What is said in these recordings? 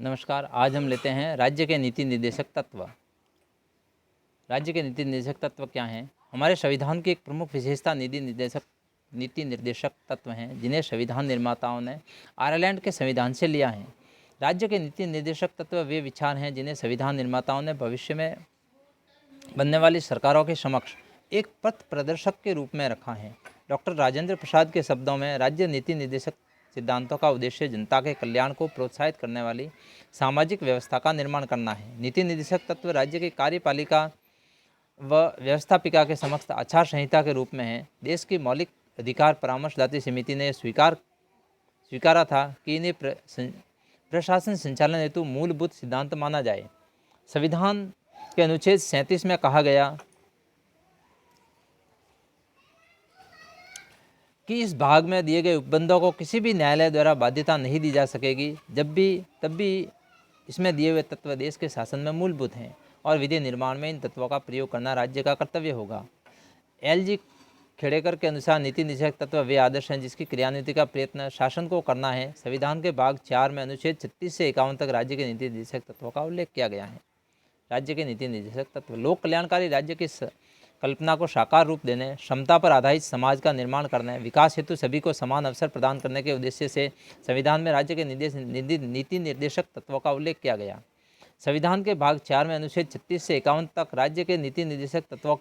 नमस्कार। आज हम लेते हैं राज्य के नीति निर्देशक तत्व। राज्य के नीति निर्देशक तत्व क्या हैं? हमारे संविधान की एक प्रमुख विशेषता नीति निर्देशक तत्व हैं, जिन्हें संविधान निर्माताओं ने आयरलैंड के संविधान से लिया है। राज्य के नीति निर्देशक तत्व वे विचार हैं जिन्हें संविधान निर्माताओं ने भविष्य में बनने वाली सरकारों के समक्ष एक पथ प्रदर्शक के रूप में रखा है। डॉक्टर राजेंद्र प्रसाद के शब्दों में, राज्य नीति निर्देशक सिद्धांतों का उद्देश्य जनता के कल्याण को प्रोत्साहित करने वाली सामाजिक व्यवस्था का निर्माण करना है। नीति निर्देशक तत्व राज्य की कार्यपालिका व व्यवस्थापिका के समक्ष आचार संहिता के रूप में है। देश की मौलिक अधिकार परामर्शदात्री समिति ने स्वीकारा था कि इन्हें प्रशासन संचालन हेतु मूलभूत सिद्धांत माना जाए। संविधान के अनुच्छेद 37 में कहा गया कि इस भाग में दिए गए उपबंधों को किसी भी न्यायालय द्वारा बाध्यता नहीं दी जा सकेगी, तब भी इसमें दिए हुए तत्व देश के शासन में मूलभूत हैं और विधि निर्माण में इन तत्वों का प्रयोग करना राज्य का कर्तव्य होगा। LG खेड़ेकर के अनुसार नीति निर्देशक तत्व वे आदर्श हैं जिसकी क्रियान्विति का प्रयत्न शासन को करना है। संविधान के भाग 4 में अनुच्छेद 36 से 51 तक राज्य के नीति निर्देशक तत्वों का उल्लेख किया गया है। राज्य के नीति निर्देशक तत्व लोक कल्याणकारी राज्य की कल्पना को साकार रूप देने, क्षमता पर आधारित समाज का निर्माण करने, विकास हेतु सभी को समान अवसर प्रदान करने के उद्देश्य से संविधान में राज्य के नीति निर्देशक तत्वों का उल्लेख किया गया। संविधान के भाग 4 में अनुच्छेद 36 से 51 तक राज्य के नीति निर्देशक तत्वों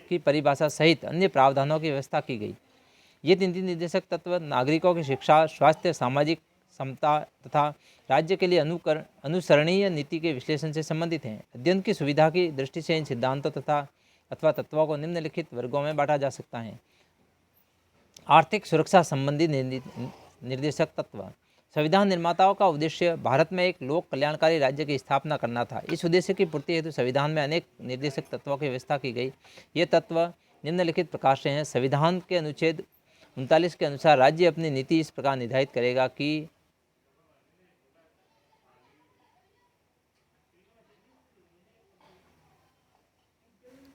की परिभाषा सहित अन्य प्रावधानों की व्यवस्था की गई। ये नीति निर्देशक तत्व नागरिकों की शिक्षा, स्वास्थ्य, सामाजिक समता तथा राज्य के लिए अनुसरणीय नीति के विश्लेषण से संबंधित हैं। अध्ययन की सुविधा की दृष्टि से इन सिद्धांतों अथवा तत्वों को निम्नलिखित वर्गों में बांटा जा सकता है। आर्थिक सुरक्षा संबंधी निर्देशक तत्व। संविधान निर्माताओं का उद्देश्य भारत में एक लोक कल्याणकारी राज्य की स्थापना करना था। इस उद्देश्य की पूर्ति हेतु संविधान में अनेक निर्देशक तत्वों की व्यवस्था की गई। ये तत्व निम्नलिखित प्रकार से हैं। संविधान के अनुच्छेद 39 के अनुसार राज्य अपनी नीति इस प्रकार निर्धारित करेगा कि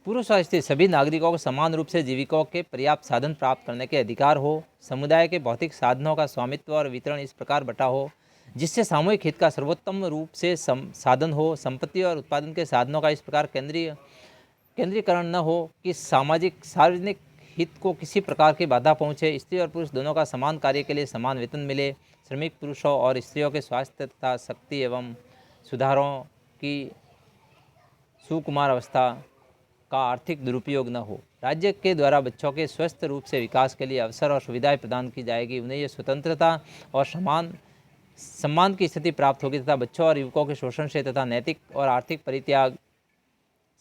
पुरुष और स्त्री सभी नागरिकों को समान रूप से जीविका के पर्याप्त साधन प्राप्त करने के अधिकार हो। समुदाय के भौतिक साधनों का स्वामित्व और वितरण इस प्रकार बटा हो जिससे सामूहिक हित का सर्वोत्तम रूप से साधन हो। संपत्ति और उत्पादन के साधनों का इस प्रकार केंद्रीकरण न हो कि सार्वजनिक हित को किसी प्रकार की बाधा पहुँचे। स्त्री और पुरुष दोनों का समान कार्य के लिए समान वेतन मिले। श्रमिक पुरुषों और स्त्रियों के स्वास्थ्य तथा शक्ति एवं सुधारों की सुकुमार अवस्था का आर्थिक दुरुपयोग न हो। राज्य के द्वारा बच्चों के स्वस्थ रूप से विकास के लिए अवसर और सुविधाएं प्रदान की जाएगी। उन्हें यह स्वतंत्रता और सम्मान की स्थिति प्राप्त होगी तथा बच्चों और युवकों के शोषण से तथा नैतिक और आर्थिक परित्याग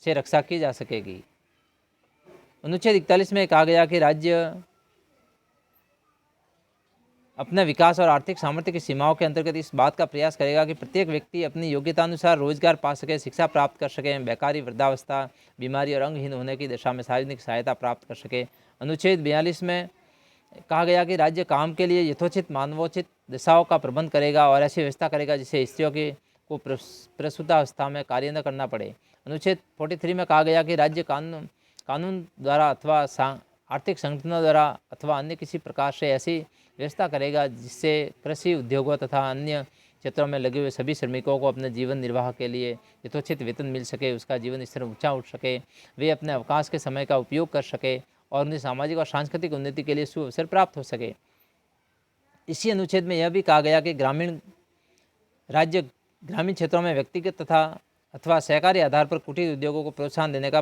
से रक्षा की जा सकेगी। अनुच्छेद 41 में कहा गया कि राज्य अपने विकास और आर्थिक सामर्थ्य की सीमाओं के अंतर्गत इस बात का प्रयास करेगा कि प्रत्येक व्यक्ति अपनी योग्यतानुसार रोजगार पा सके, शिक्षा प्राप्त कर सके, बेकारी, वृद्धावस्था, बीमारी और अंगहीन होने की दशा में सार्वजनिक सहायता प्राप्त कर सके। अनुच्छेद 42 में कहा गया कि राज्य काम के लिए यथोचित मानवोचित दशाओं का प्रबंध करेगा और ऐसी व्यवस्था करेगा जिससे स्त्रियों को प्रसूतावस्था में कार्य न करना पड़े। अनुच्छेद 43 में कहा गया कि राज्य कानून द्वारा अथवा आर्थिक संगठनों द्वारा अथवा अन्य किसी प्रकार से ऐसी व्यवस्था करेगा जिससे कृषि उद्योगों तथा अन्य क्षेत्रों में लगे हुए सभी श्रमिकों को अपने जीवन निर्वाह के लिए यथोचित वेतन मिल सके, उसका जीवन स्तर ऊंचा उठ सके, वे अपने अवकाश के समय का उपयोग कर सके और उन्हें सामाजिक और सांस्कृतिक उन्नति के लिए सुअवसर प्राप्त हो सके। इसी अनुच्छेद में यह भी कहा गया कि राज्य ग्रामीण क्षेत्रों में व्यक्तिगत अथवा सहकारी आधार पर कुटीर उद्योगों को प्रोत्साहन देने का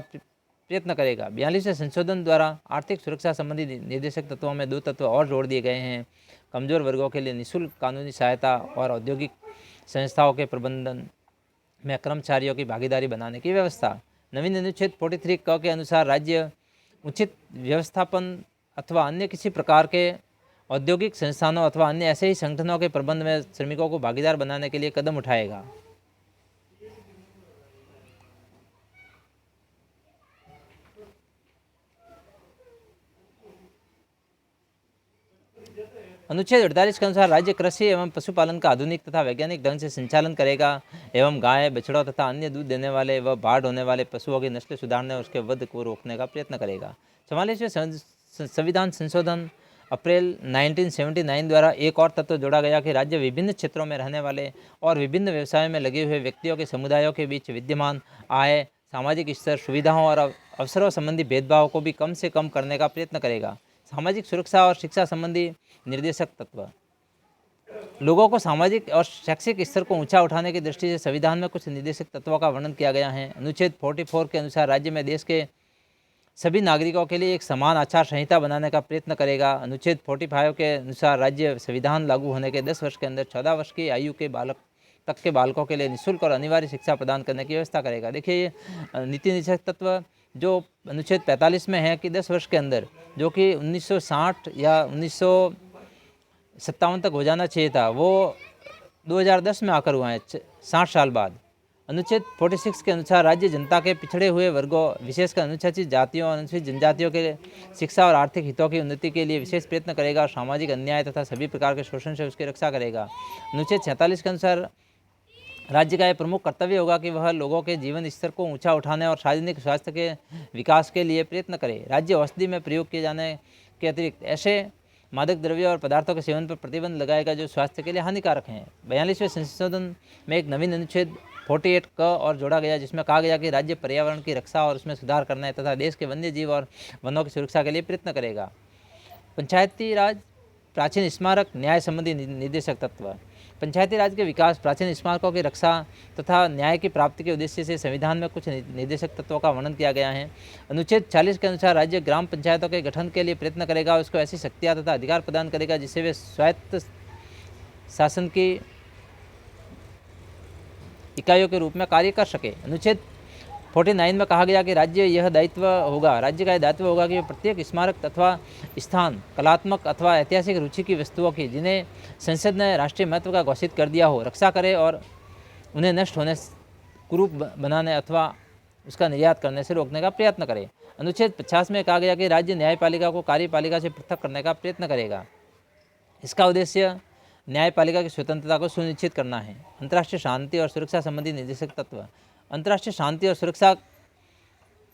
प्रयत्न करेगा। 42वें संशोधन द्वारा आर्थिक सुरक्षा संबंधी निर्देशक तत्वों में 2 तत्व और जोड़ दिए गए हैं। कमजोर वर्गों के लिए निःशुल्क कानूनी सहायता और औद्योगिक संस्थाओं के प्रबंधन में कर्मचारियों की भागीदारी बनाने की व्यवस्था। नवीन अनुच्छेद 43 क के अनुसार राज्य उचित व्यवस्थापन अथवा अन्य किसी प्रकार के औद्योगिक संस्थानों अथवा अन्य ऐसे ही संगठनों के प्रबंध में श्रमिकों को भागीदार बनाने के लिए कदम उठाएगा। अनुच्छेद 48 के अनुसार राज्य कृषि एवं पशुपालन का आधुनिक तथा वैज्ञानिक ढंग से संचालन करेगा एवं गाय, बछड़ों तथा अन्य दूध देने वाले व बाढ़ होने वाले पशुओं की नस्ल सुधारने और उसके वध को रोकने का प्रयत्न करेगा। 44वें संविधान संशोधन अप्रैल 1979 द्वारा एक और तत्व जोड़ा गया कि राज्य विभिन्न क्षेत्रों में रहने वाले और विभिन्न व्यवसायों में लगे हुए व्यक्तियों के समुदायों के बीच विद्यमान आय, सामाजिक स्तर, सुविधाओं और अवसरों संबंधी भेदभाव को भी कम से कम करने का प्रयत्न करेगा। सामाजिक सुरक्षा और शिक्षा संबंधी निर्देशक तत्व। लोगों को सामाजिक और शैक्षिक स्तर को ऊंचा उठाने की दृष्टि से संविधान में कुछ निर्देशक तत्वों का वर्णन किया गया है। अनुच्छेद 44 के अनुसार राज्य में देश के सभी नागरिकों के लिए एक समान आचार संहिता बनाने का प्रयत्न करेगा। अनुच्छेद 45 के अनुसार राज्य संविधान लागू होने के 10 वर्ष के अंदर 14 वर्ष की आयु के बालकों के लिए निःशुल्क और अनिवार्य शिक्षा प्रदान करने की व्यवस्था करेगा। देखिए ये नीति निर्देशक तत्व जो अनुच्छेद 45 में है कि 10 वर्ष के अंदर, जो कि 1960 या 1957 तक हो जाना चाहिए था, वो 2010 में आकर हुआ है, 60 साल बाद। अनुच्छेद 46 के अनुसार राज्य जनता के पिछड़े हुए वर्गों, विशेषकर अनुसूचित जातियों और अनुसूचित जनजातियों के शिक्षा और आर्थिक हितों की उन्नति के लिए विशेष प्रयत्न करेगा और सामाजिक अन्याय तथा सभी प्रकार के शोषण से उसकी रक्षा करेगा। अनुच्छेद 46 के अनुसार राज्य का यह प्रमुख कर्तव्य होगा कि वह लोगों के जीवन स्तर को ऊंचा उठाने और सार्वजनिक स्वास्थ्य के विकास के लिए प्रयत्न करे। राज्य औषधि में प्रयोग किए जाने के अतिरिक्त ऐसे मादक द्रव्यों और पदार्थों के सेवन पर प्रतिबंध लगाएगा जो स्वास्थ्य के लिए हानिकारक हैं। 42वें संशोधन में एक नवीन अनुच्छेद 48 क और जोड़ा गया, जिसमें कहा गया कि राज्य पर्यावरण की रक्षा और उसमें सुधार करने तथा देश के वन्य जीव और वनों की सुरक्षा के लिए प्रयत्न करेगा। पंचायती राज, प्राचीन स्मारक, न्याय संबंधी निर्देशक तत्व। पंचायती राज के विकास, प्राचीन स्मारकों की रक्षा तथा न्याय की प्राप्ति के उद्देश्य से संविधान में कुछ निर्देशक तत्वों का वर्णन किया गया है। अनुच्छेद 40 के अनुसार राज्य ग्राम पंचायतों के गठन के लिए प्रयत्न करेगा, उसको ऐसी शक्तियाँ तथा अधिकार प्रदान करेगा जिससे वे स्वायत्त शासन की इकाइयों के रूप में कार्य कर सके। अनुच्छेद 49 में कहा गया कि राज्य का यह दायित्व होगा कि प्रत्येक स्मारक अथवा स्थान कलात्मक अथवा ऐतिहासिक रुचि की वस्तुओं की, जिन्हें संसद ने राष्ट्रीय महत्व का घोषित कर दिया हो, रक्षा करे और उन्हें नष्ट होने कुरूप बनाने अथवा उसका निर्यात करने से रोकने का प्रयत्न करे। अनुच्छेद 50 में कहा गया कि राज्य न्यायपालिका को कार्यपालिका से पृथक करने का प्रयत्न करेगा। इसका उद्देश्य न्यायपालिका की स्वतंत्रता को सुनिश्चित करना है। अंतर्राष्ट्रीय शांति और सुरक्षा संबंधी निर्देशक तत्व। अंतर्राष्ट्रीय शांति और सुरक्षा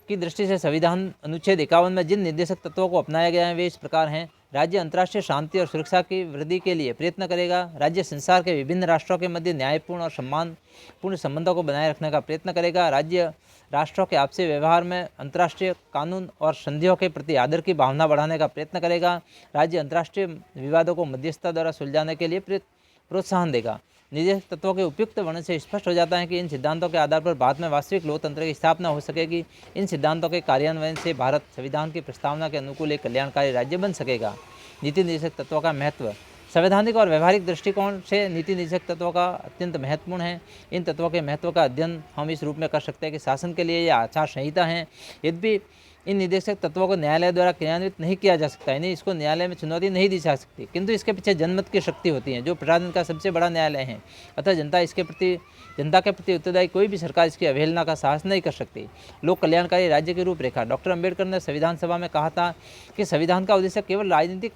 की दृष्टि से संविधान अनुच्छेद 51 में जिन निर्देशक तत्वों को अपनाया गया है वे इस प्रकार हैं। राज्य अंतर्राष्ट्रीय शांति और सुरक्षा की वृद्धि के लिए प्रयत्न करेगा। राज्य संसार के विभिन्न राष्ट्रों के मध्य न्यायपूर्ण और सम्मानपूर्ण संबंधों को बनाए रखने का प्रयत्न करेगा। राज्य राष्ट्रों के आपसी व्यवहार में अंतर्राष्ट्रीय कानून और संधियों के प्रति आदर की भावना बढ़ाने का प्रयत्न करेगा। राज्य अंतर्राष्ट्रीय विवादों को मध्यस्थता द्वारा सुलझाने के लिए प्रोत्साहन देगा। निर्देशक तत्वों के उपयुक्त वर्णन से स्पष्ट हो जाता है कि इन सिद्धांतों के आधार पर भारत में वास्तविक लोकतंत्र की स्थापना हो सकेगी। इन सिद्धांतों के कार्यान्वयन से भारत संविधान की प्रस्तावना के अनुकूल एक कल्याणकारी राज्य बन सकेगा। नीति निर्देशक तत्वों का महत्व। संवैधानिक और व्यवहारिक दृष्टिकोण से नीति निर्देशक तत्वों का अत्यंत महत्वपूर्ण है। इन तत्वों के महत्व का अध्ययन हम इस रूप में कर सकते हैं कि शासन के लिए ये आचार संहिता है। यद्यपि इन निर्देशक तत्वों को न्यायालय द्वारा क्रियान्वित नहीं किया जा सकता, यानी इसको न्यायालय में चुनौती नहीं दी जा सकती, किंतु इसके पीछे जनमत की शक्ति होती है जो प्रशासन का सबसे बड़ा न्यायालय है। अतः जनता के प्रति उत्तरदायी कोई भी सरकार इसकी अवहेलना का साहस नहीं कर सकती। लोक कल्याणकारी राज्य की रूपरेखा। डॉक्टर अम्बेडकर ने संविधान सभा में कहा था कि संविधान का उद्देश्य केवल राजनीतिक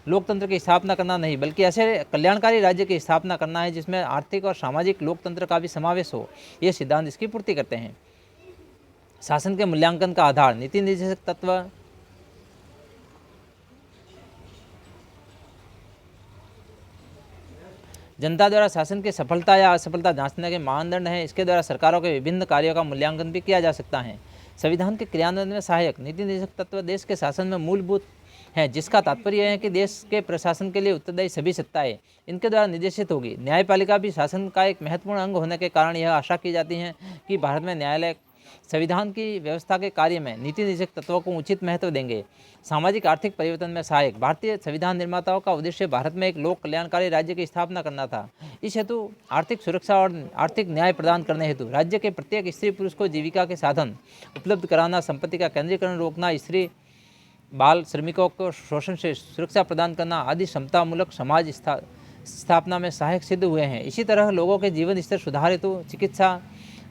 लोकतंत्र की स्थापना करना नहीं, बल्कि ऐसे कल्याणकारी राज्य की स्थापना करना है जिसमें आर्थिक और सामाजिक लोकतंत्र का भी समावेश हो। ये सिद्धांत इसकी पूर्ति करते हैं। शासन के मूल्यांकन का आधार। नीति निर्देशक तत्व जनता द्वारा शासन की सफलता या असफलता जांचने के मानदंड हैं। इसके द्वारा सरकारों के विभिन्न कार्यों का मूल्यांकन भी किया जा सकता है। संविधान के क्रियान्वयन में सहायक। नीति निर्देशक तत्व देश के शासन में मूलभूत है, जिसका तात्पर्य है कि देश के प्रशासन के लिए उत्तरदायी सभी सत्ताएं इनके द्वारा निर्देशित होगी। न्यायपालिका भी शासन का एक महत्वपूर्ण अंग होने के कारण यह आशा की जाती है कि भारत में न्यायालय संविधान की व्यवस्था के कार्य में नीति निर्देशक तत्वों को उचित महत्व देंगे। सामाजिक आर्थिक परिवर्तन में सहायक। भारतीय संविधान निर्माताओं का उद्देश्य भारत में एक लोक कल्याणकारी राज्य की स्थापना करना था। इस हेतु आर्थिक सुरक्षा और आर्थिक न्याय प्रदान करने हेतु राज्य के प्रत्येक स्त्री पुरुष को जीविका के साधन उपलब्ध कराना, संपत्ति का केंद्रीकरण रोकना, स्त्री बाल श्रमिकों को शोषण से सुरक्षा प्रदान करना आदि समतामूलक समाज स्थापना में सहायक सिद्ध हुए हैं। इसी तरह लोगों के जीवन स्तर सुधार हेतु चिकित्सा,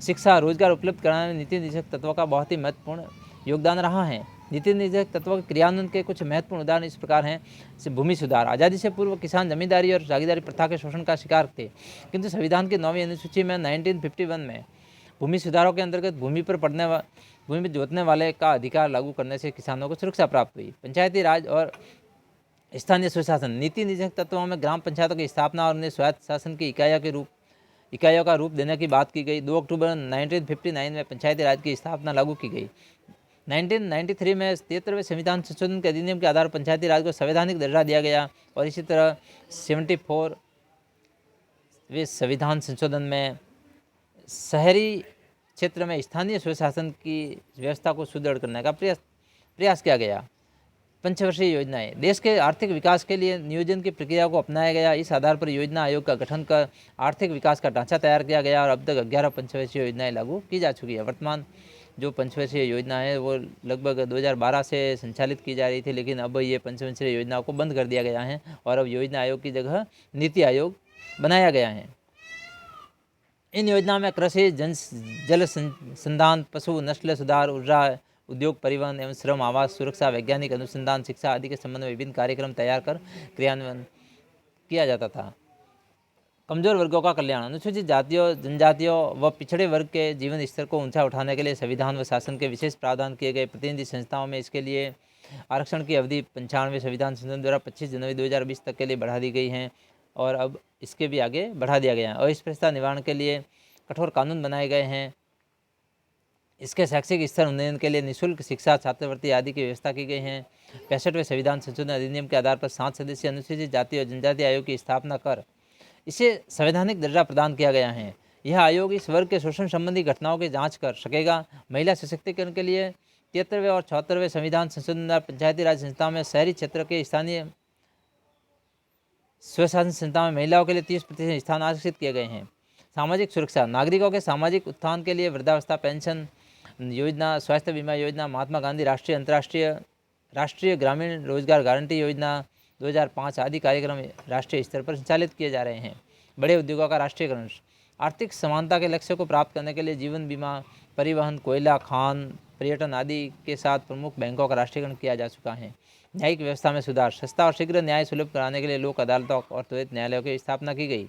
शिक्षा, रोजगार उपलब्ध कराने में नीति निर्देशक तत्वों का बहुत ही महत्वपूर्ण योगदान रहा है। नीति निर्देशक तत्वों के क्रियान्वयन के कुछ महत्वपूर्ण उदाहरण इस प्रकार हैं। जैसे भूमि सुधार। आज़ादी से पूर्व किसान जमींदारी और जागीरदारी प्रथा के शोषण का शिकार थे, किंतु संविधान की 9वीं अनुसूची में 1951 में भूमि सुधारों के अंतर्गत भूमि पर जोतने वाले का अधिकार लागू करने से किसानों को सुरक्षा प्राप्त हुई। पंचायती राज और स्थानीय सुशासन नीति निदेशक तत्वों में ग्राम पंचायतों की स्थापना और उन्हें स्वायत्त शासन की इकाइयों का रूप देने की बात की गई। 2 अक्टूबर 1959 में पंचायती राज की स्थापना लागू की गई। 1993 में 73वें संविधान संशोधन के अधिनियम के आधार पर पंचायती राज को संवैधानिक दर्जा दिया गया और इसी तरह 74वें संविधान संशोधन में शहरी क्षेत्र में स्थानीय स्वशासन की व्यवस्था को सुदृढ़ करने का प्रयास किया गया। पंचवर्षीय योजनाएं देश के आर्थिक विकास के लिए नियोजन की प्रक्रिया को अपनाया गया। इस आधार पर योजना आयोग का गठन कर आर्थिक विकास का ढांचा तैयार किया गया और अब तक 11 पंचवर्षीय योजनाएं लागू की जा चुकी है। वर्तमान जो पंचवर्षीय योजना है वो लगभग 2012 से संचालित की जा रही थी, लेकिन अब ये पंचवर्षीय योजनाओं को बंद कर दिया गया है और अब योजना आयोग की जगह नीति आयोग बनाया गया है। इन योजनाओं में कृषि, जल संधान, पशु नस्ल सुधार, ऊर्जा, उद्योग, परिवहन एवं श्रम, आवास, सुरक्षा, वैज्ञानिक अनुसंधान, शिक्षा आदि के संबंध में विभिन्न कार्यक्रम तैयार कर क्रियान्वयन किया जाता था। कमजोर वर्गों का कल्याण अनुसूचित जातियों, जनजातियों व पिछड़े वर्ग के जीवन स्तर को ऊंचा उठाने के लिए संविधान व शासन के विशेष प्रावधान किए गए। प्रतिनिधि संस्थाओं में इसके लिए आरक्षण की अवधि 95वें संविधान संशोधन द्वारा 25 जनवरी 2020 तक के लिए बढ़ा दी गई है और अब इसके भी आगे बढ़ा दिया गया है। अस्पृश्यता निवारण के लिए कठोर कानून बनाए गए हैं। इसके शैक्षिक स्तर उन्नयन के लिए निःशुल्क शिक्षा, छात्रवृत्ति आदि की व्यवस्था की गई है। 65वें संविधान संशोधन अधिनियम के आधार पर 7 सदस्यीय अनुसूचित जाति और जनजाति आयोग की स्थापना कर इसे संवैधानिक दर्जा प्रदान किया गया है। यह आयोग इस वर्ग के शोषण संबंधी घटनाओं की जांच कर सकेगा। महिला सशक्तिकरण के लिए 73वें और 74वें संविधान संशोधन द्वारा पंचायती राज संस्थाओं में शहरी क्षेत्र के स्थानीय स्वशासन संस्थाओं में महिलाओं के लिए 30% स्थान आरक्षित किए गए हैं। सामाजिक सुरक्षा नागरिकों के सामाजिक उत्थान के लिए वृद्धावस्था पेंशन योजना, स्वास्थ्य बीमा योजना, महात्मा गांधी राष्ट्रीय ग्रामीण रोजगार गारंटी योजना 2005 आदि कार्यक्रम राष्ट्रीय स्तर पर संचालित किए जा रहे हैं। बड़े उद्योगों का राष्ट्रीयकरण आर्थिक समानता के लक्ष्य को प्राप्त करने के लिए जीवन बीमा, परिवहन, कोयला, खान, पर्यटन आदि के साथ प्रमुख बैंकों का राष्ट्रीयकरण किया जा चुका है। न्यायिक व्यवस्था में सुधार सस्ता और शीघ्र न्याय सुलभ कराने के लिए लोक अदालतों और त्वरित न्यायालयों की स्थापना की गई।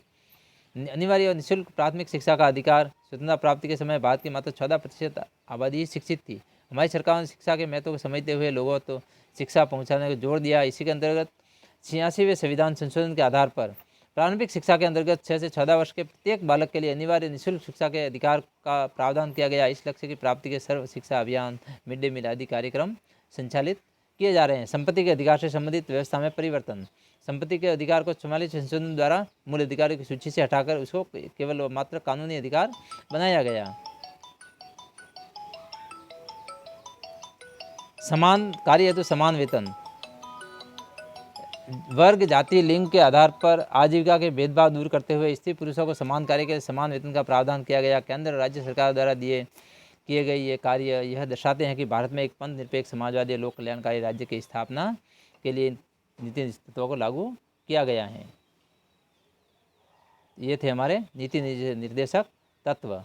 अनिवार्य और निःशुल्क प्राथमिक शिक्षा का अधिकार स्वतंत्रता प्राप्ति के समय भारत की मात्र 14% आबादी ही शिक्षित थी। हमारी सरकार ने शिक्षा के महत्व को समझते हुए लोगों तो शिक्षा पहुंचाने को जोर दिया। इसी के अंतर्गत 86वें संविधान संशोधन के आधार पर प्रारंभिक शिक्षा के अंतर्गत 6 से 14 वर्ष के प्रत्येक बालक के लिए अनिवार्य निःशुल्क शिक्षा के अधिकार का प्रावधान किया गया। इस लक्ष्य की प्राप्ति के सर्व शिक्षा अभियान, मिड डे मील आदि कार्यक्रम संचालित किए जा रहे हैं। संपत्ति के अधिकार से संबंधित व्यवस्था में परिवर्तन संपत्ति के अधिकार को 44 संशोधन द्वारा मूल अधिकारों की सूची से हटाकर उसको केवल मात्र कानूनी अधिकार बनाया गया। समान कार्य हेतु समान वेतन वर्ग, जाति, लिंग के आधार पर आजीविका के भेदभाव दूर करते हुए स्त्री पुरुषों को समान कार्य के लिए समान वेतन का प्रावधान किया गया। केंद्र और राज्य सरकार द्वारा किए गए ये कार्य यह दर्शाते हैं कि भारत में एक पंथ निरपेक्ष समाजवादी लोक कल्याणकारी राज्य की स्थापना के लिए नीति तत्वों को लागू किया गया है। ये थे हमारे नीति निर्देशक तत्व।